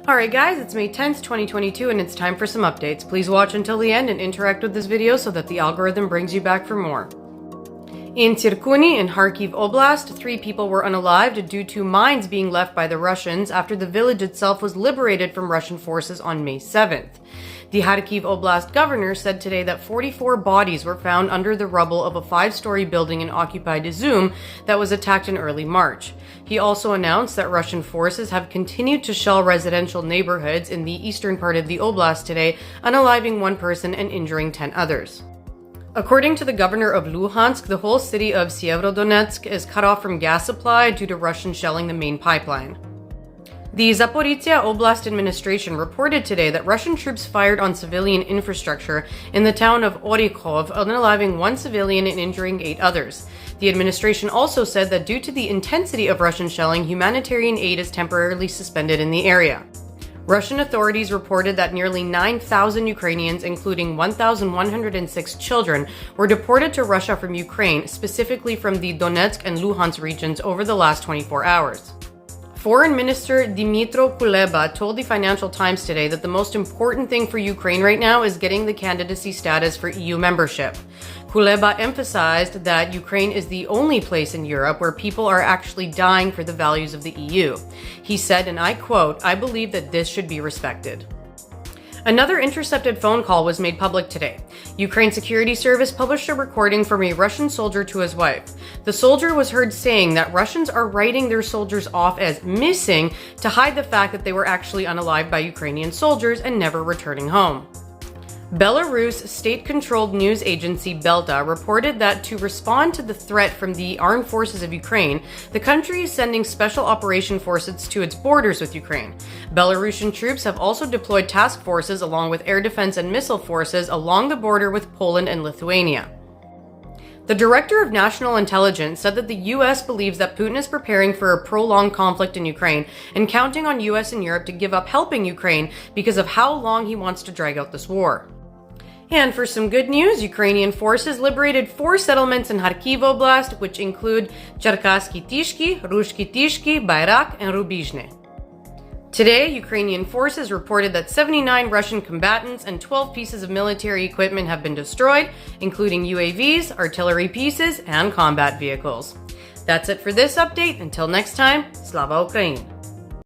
Alright guys, it's May 10th, 2022 and it's time for some updates. Please watch until the end and interact with this video so that the algorithm brings you back for more. In Tsirkuni in Kharkiv Oblast, 3 people were unalived due to mines being left by the Russians after the village itself was liberated from Russian forces on May 7th. The Kharkiv Oblast governor said today that 44 bodies were found under the rubble of a 5-story building in occupied Izum that was attacked in early March. He also announced that Russian forces have continued to shell residential neighborhoods in the eastern part of the oblast today, unaliving 1 person and injuring 10 others. According to the governor of Luhansk, the whole city of Sievierodonetsk is cut off from gas supply due to Russian shelling the main pipeline. The Zaporizhzhia Oblast administration reported today that Russian troops fired on civilian infrastructure in the town of Orykhov, unaliving 1 civilian and injuring 8 others. The administration also said that due to the intensity of Russian shelling, humanitarian aid is temporarily suspended in the area. Russian authorities reported that nearly 9,000 Ukrainians, including 1,106 children, were deported to Russia from Ukraine, specifically from the Donetsk and Luhansk regions over the last 24 hours. Foreign Minister Dmytro Kuleba told the Financial Times today that the most important thing for Ukraine right now is getting the candidacy status for EU membership. Kuleba emphasized that Ukraine is the only place in Europe where people are actually dying for the values of the EU. He said, and I quote, "I believe that this should be respected." Another intercepted phone call was made public today. Ukraine Security Service published a recording from a Russian soldier to his wife. The soldier was heard saying that Russians are writing their soldiers off as missing to hide the fact that they were actually unalived by Ukrainian soldiers and never returning home. Belarus state-controlled news agency Belta reported that to respond to the threat from the armed forces of Ukraine, the country is sending special operation forces to its borders with Ukraine. Belarusian troops have also deployed task forces along with air defense and missile forces along the border with Poland and Lithuania. The Director of National Intelligence said that the U.S. believes that Putin is preparing for a prolonged conflict in Ukraine and counting on U.S. and Europe to give up helping Ukraine because of how long he wants to drag out this war. And for some good news, Ukrainian forces liberated 4 settlements in Kharkiv Oblast, which include Cherkasky Tishki, Rushki Tishki, Bayrak, and Rubizhne. Today, Ukrainian forces reported that 79 Russian combatants and 12 pieces of military equipment have been destroyed, including UAVs, artillery pieces, and combat vehicles. That's it for this update. Until next time, Slava Ukraini!